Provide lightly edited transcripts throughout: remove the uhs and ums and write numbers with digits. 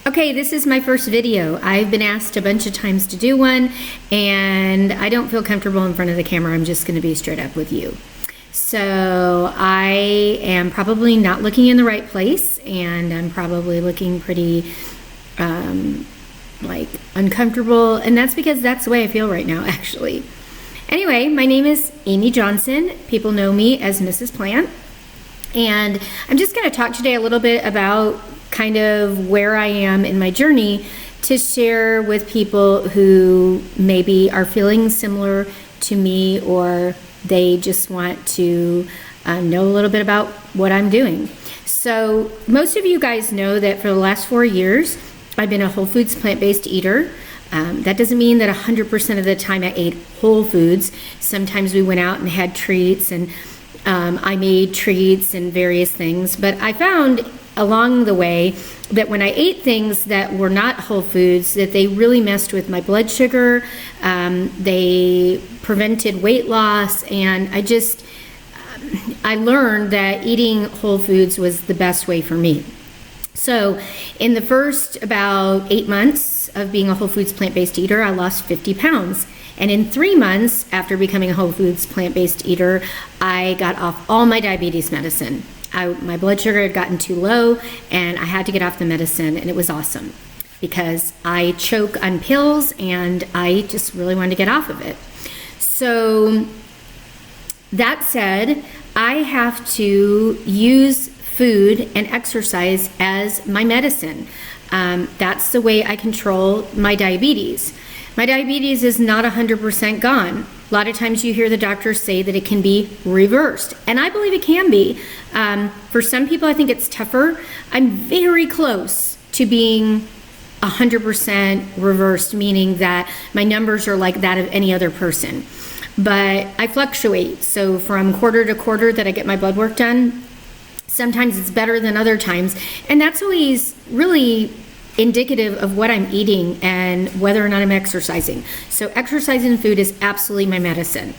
Okay, this is my first video. I've been asked a bunch of times to do one, and I don't feel comfortable in front of the camera. I'm just going to be straight up with you. So I am probably not looking in the right place, and I'm probably looking pretty like uncomfortable, and that's because that's the way I feel right now, actually. Anyway, my name is Amy Johnson. People know me as Mrs. Plant, and I'm just going to talk today a little bit about kind of where I am in my journey to share with people who maybe are feeling similar to me, or they just want to know a little bit about what I'm doing. So most of you guys know that for the last 4 years, I've been a whole foods plant-based eater. That doesn't mean that 100% of the time I ate whole foods. Sometimes we went out and had treats, and I made treats and various things, but I found along the way that when I ate things that were not whole foods, that they really messed with my blood sugar, they prevented weight loss, and I learned that eating whole foods was the best way for me. So in the first about 8 months of being a whole foods plant-based eater, I lost 50 pounds. And in 3 months after becoming a whole foods plant-based eater, I got off all my diabetes medicine. My blood sugar had gotten too low, and I had to get off the medicine, and it was awesome because I choke on pills, and I just really wanted to get off of it. So that said, I have to use food and exercise as my medicine. That's the way I control my diabetes. My diabetes is not 100% gone. A lot of times you hear the doctors say that it can be reversed, and I believe it can be. For some people, I think it's tougher. I'm very close to being 100% reversed, meaning that my numbers are like that of any other person. But I fluctuate, so from quarter to quarter that I get my blood work done, sometimes it's better than other times, and that's always really indicative of what I'm eating and whether or not I'm exercising. So exercising and food is absolutely my medicine.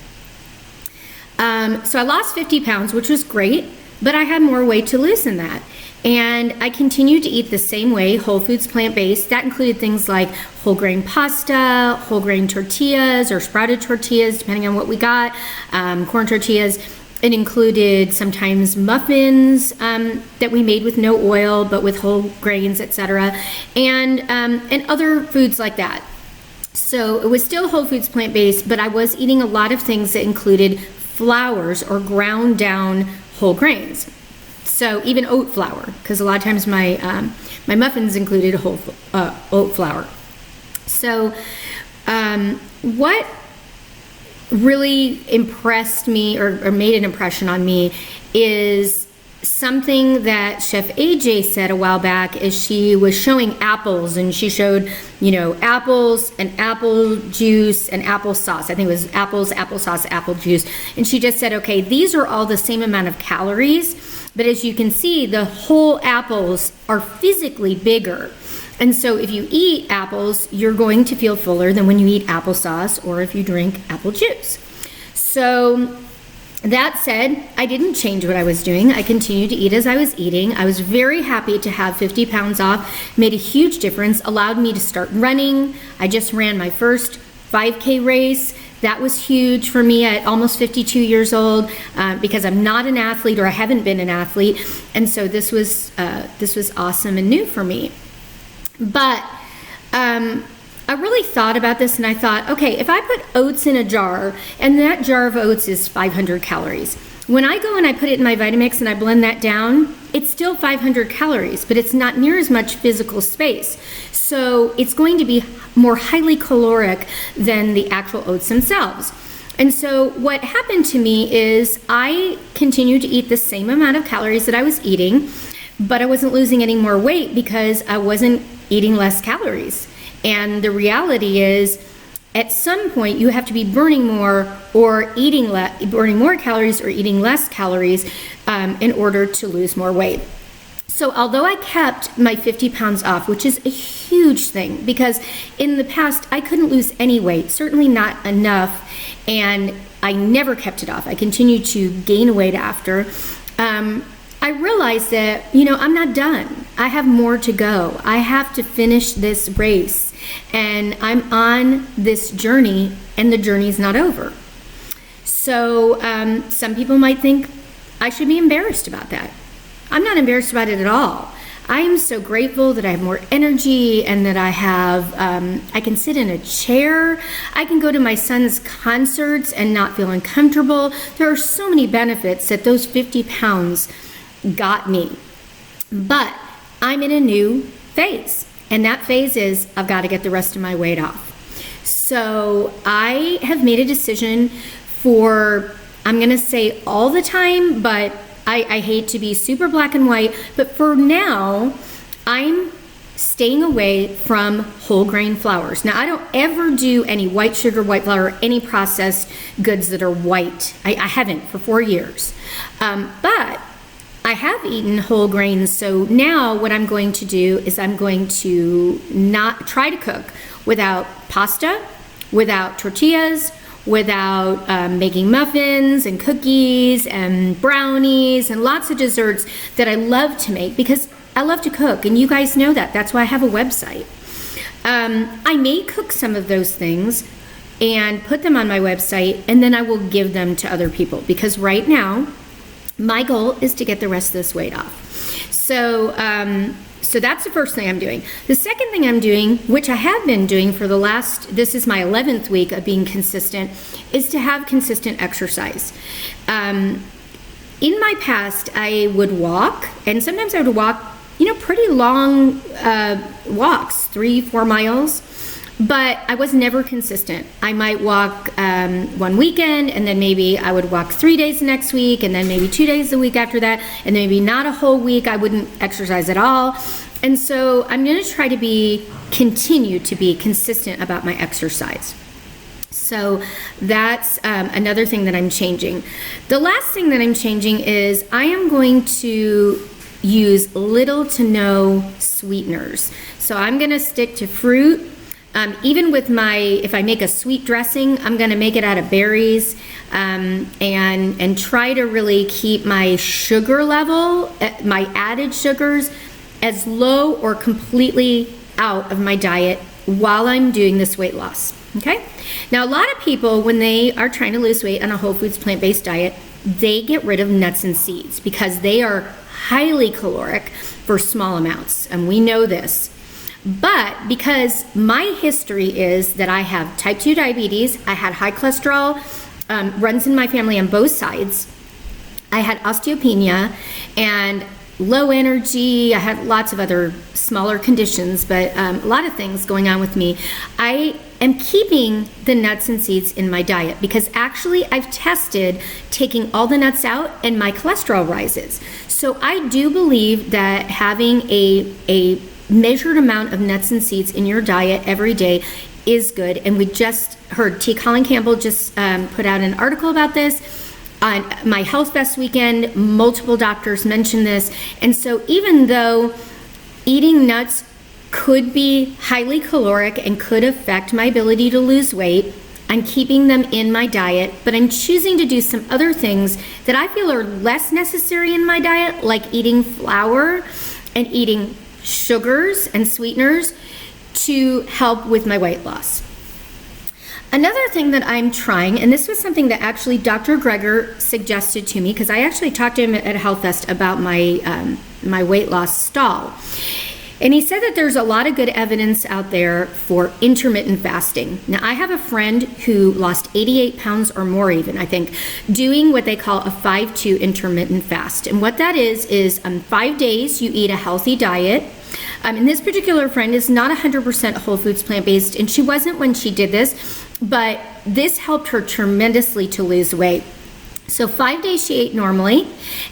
So I lost 50 pounds, which was great, but I had more weight to lose than that. And I continued to eat the same way, whole foods plant-based. That included things like whole grain pasta, whole grain tortillas, or sprouted tortillas, depending on what we got, corn tortillas. It included sometimes muffins that we made with no oil, but with whole grains, etc., and other foods like that. So it was still whole foods plant-based, but I was eating a lot of things that included flours or ground down whole grains. So even oat flour, because a lot of times my muffins included whole oat flour. So what really impressed me or made an impression on me is something that Chef AJ said a while back. Is she was showing apples, and she showed, apples and apple juice and applesauce. I think it was apples, applesauce, apple juice. And she just said, okay, these are all the same amount of calories, but as you can see, the whole apples are physically bigger. And so if you eat apples, you're going to feel fuller than when you eat applesauce or if you drink apple juice. So that said, I didn't change what I was doing. I continued to eat as I was eating. I was very happy to have 50 pounds off. Made a huge difference, allowed me to start running. I just ran my first 5K race. That was huge for me at almost 52 years old, because I'm not an athlete, or I haven't been an athlete. And so this was awesome and new for me. But I really thought about this, and I thought, okay, if I put oats in a jar, and that jar of oats is 500 calories. When I go and I put it in my Vitamix and I blend that down, it's still 500 calories, but it's not near as much physical space. So it's going to be more highly caloric than the actual oats themselves. And so what happened to me is I continued to eat the same amount of calories that I was eating, but I wasn't losing any more weight because I wasn't eating less calories. And the reality is, at some point you have to be burning more or burning more calories or eating less calories in order to lose more weight. So although I kept my 50 pounds off, which is a huge thing, because in the past I couldn't lose any weight, certainly not enough, and I never kept it off. I continued to gain weight after. I realized that, I'm not done. I have more to go. I have to finish this race, and I'm on this journey, and the journey's not over. So some people might think I should be embarrassed about that. I'm not embarrassed about it at all. I am so grateful that I have more energy and that I can sit in a chair. I can go to my son's concerts and not feel uncomfortable. There are so many benefits that those 50 pounds got me. But I'm in a new phase, and that phase is I've got to get the rest of my weight off. So I have made a decision for, I'm going to say all the time, but I hate to be super black and white, but for now, I'm staying away from whole grain flours. Now, I don't ever do any white sugar, white flour, any processed goods that are white. I haven't for 4 years. But I have eaten whole grains, so now what I'm going to do is I'm going to not try to cook without pasta, without tortillas, without making muffins and cookies and brownies and lots of desserts that I love to make because I love to cook, and you guys know that. That's why I have a website. I may cook some of those things and put them on my website, and then I will give them to other people because right now my goal is to get the rest of this weight off. So that's the first thing I'm doing. The second thing I'm doing, which I have been doing for this is my 11th week of being consistent, is to have consistent exercise. In my past, I would walk, and sometimes I would walk, pretty long walks, 3-4 miles, but I was never consistent. I might walk one weekend, and then maybe I would walk 3 days the next week, and then maybe 2 days the week after that, and maybe not a whole week. I wouldn't exercise at all. And so I'm going to try to continue to be consistent about my exercise. So that's another thing that I'm changing. The last thing that I'm changing is I am going to use little to no sweeteners. So I'm going to stick to fruit. Even with if I make a sweet dressing, I'm going to make it out of berries and try to really keep my sugar level, my added sugars, as low or completely out of my diet while I'm doing this weight loss. Okay? Now, a lot of people, when they are trying to lose weight on a whole foods plant-based diet, they get rid of nuts and seeds because they are highly caloric for small amounts, and we know this. But because my history is that I have type 2 diabetes, I had high cholesterol, runs in my family on both sides, I had osteopenia and low energy, I had lots of other smaller conditions, but a lot of things going on with me. I am keeping the nuts and seeds in my diet because actually I've tested taking all the nuts out and my cholesterol rises. So I do believe that having a measured amount of nuts and seeds in your diet every day is good. And we just heard T. Colin Campbell just put out an article about this. On my Health Fest weekend, multiple doctors mentioned this. And so even though eating nuts could be highly caloric and could affect my ability to lose weight, I'm keeping them in my diet, but I'm choosing to do some other things that I feel are less necessary in my diet, like eating flour and eating sugars and sweeteners to help with my weight loss. Another thing that I'm trying, and this was something that actually Dr. Greger suggested to me, because I actually talked to him at Health Fest about my weight loss stall. And he said that there's a lot of good evidence out there for intermittent fasting. Now, I have a friend who lost 88 pounds or more even, I think, doing what they call a 5-2 intermittent fast. And what that is 5 days you eat a healthy diet. And this particular friend is not 100% whole foods plant-based, and she wasn't when she did this, but this helped her tremendously to lose weight. So 5 days she ate normally,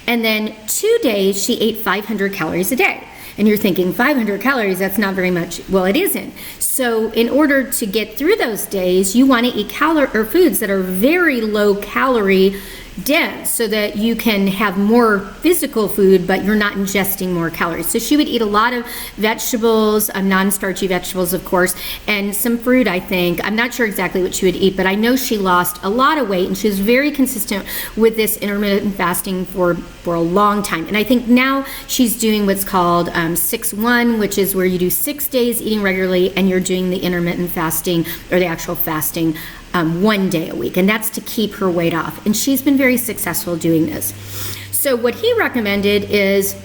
and then 2 days she ate 500 calories a day. And you're thinking 500 calories, that's not very much. Well, it isn't. So in order to get through those days, you want to eat foods that are very low calorie dense so that you can have more physical food, but you're not ingesting more calories. So she would eat a lot of vegetables, non-starchy vegetables, of course, and some fruit, I think. I'm not sure exactly what she would eat, but I know she lost a lot of weight, and she was very consistent with this intermittent fasting for a long time. And I think now she's doing what's called 6-1, which is where you do 6 days eating regularly, and you're doing the intermittent fasting, or the actual fasting, 1 day a week, and that's to keep her weight off. And she's been very successful doing this. So what he recommended is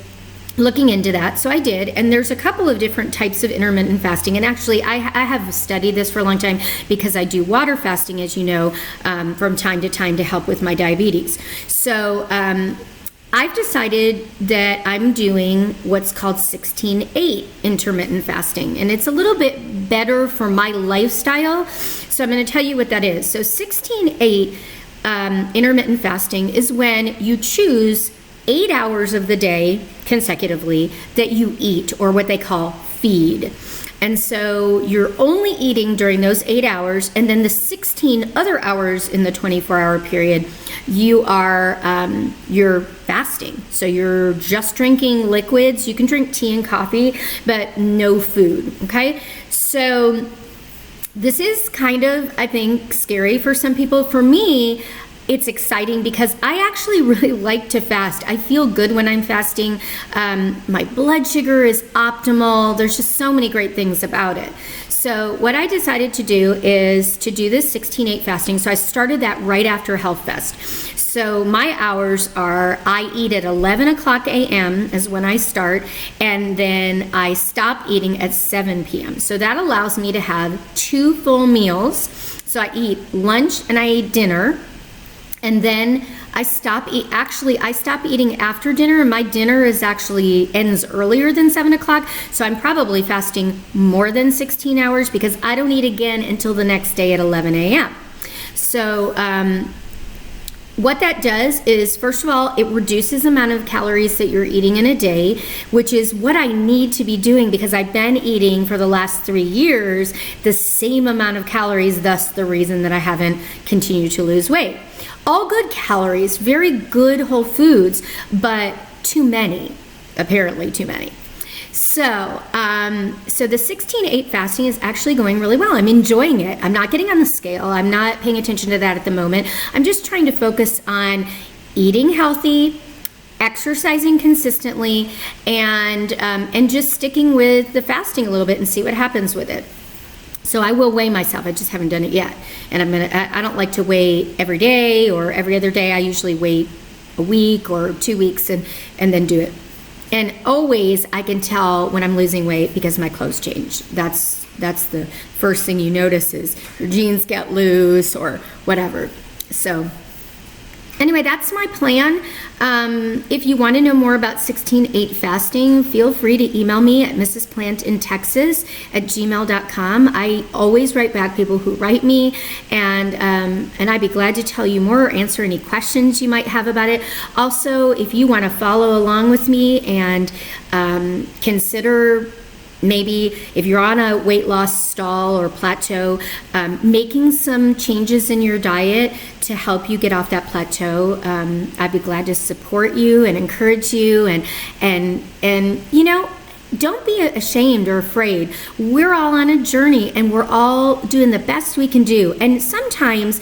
looking into that. So I did, and there's a couple of different types of intermittent fasting. And actually, I have studied this for a long time because I do water fasting, as you know, from time to time to help with my diabetes. So I've decided that I'm doing what's called 16-8 intermittent fasting, and it's a little bit better for my lifestyle. So I'm going to tell you what that is. So 16-8 intermittent fasting is when you choose 8 hours of the day consecutively that you eat, or what they call feed. And so you're only eating during those 8 hours, and then the 16 other hours in the 24-hour period, you are you're fasting. So you're just drinking liquids. You can drink tea and coffee, but no food. Okay, so this is kind of, I think, scary for some people. For me, it's exciting because I actually really like to fast. I feel good when I'm fasting. My blood sugar is optimal. There's just so many great things about it. So what I decided to do is to do this 16-8 fasting. So I started that right after Health Fest. So my hours are, I eat at 11 o'clock a.m. is when I start, and then I stop eating at 7 p.m. So that allows me to have 2 full meals. So I eat lunch and I eat dinner. And then I stop eating after dinner, and my dinner ends earlier than 7 o'clock. So I'm probably fasting more than 16 hours because I don't eat again until the next day at 11 a.m. So what that does is, first of all, it reduces the amount of calories that you're eating in a day, which is what I need to be doing because I've been eating for the last 3 years the same amount of calories, thus the reason that I haven't continued to lose weight. All good calories, very good whole foods, but too many, apparently too many. So, so the 16-8 fasting is actually going really well. I'm enjoying it. I'm not getting on the scale. I'm not paying attention to that at the moment. I'm just trying to focus on eating healthy, exercising consistently, and just sticking with the fasting a little bit and see what happens with it. So I will weigh myself. I just haven't done it yet. And I don't like to weigh every day or every other day. I usually wait a week or 2 weeks and then do it. And always I can tell when I'm losing weight because my clothes change. That's the first thing you notice is your jeans get loose or whatever. So anyway, that's my plan. If you want to know more about 16-8 fasting, feel free to email me at mrsplantinTexas@gmail.com. I always write back people who write me, and I'd be glad to tell you more or answer any questions you might have about it. Also, if you want to follow along with me and consider, maybe if you're on a weight loss stall or plateau, making some changes in your diet to help you get off that plateau, I'd be glad to support you and encourage you, and you know, don't be ashamed or afraid. We're all on a journey and we're all doing the best we can do. And sometimes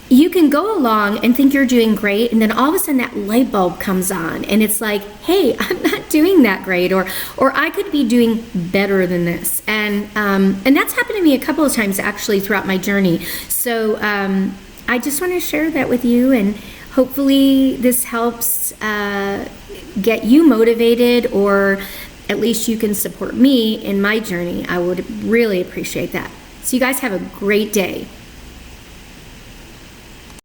you can go along and think you're doing great, and then all of a sudden that light bulb comes on and it's like, hey, I'm not doing that great, or I could be doing better than this. And that's happened to me a couple of times actually throughout my journey. So I just want to share that with you, and hopefully this helps get you motivated, or at least you can support me in my journey. I would really appreciate that. So you guys have a great day.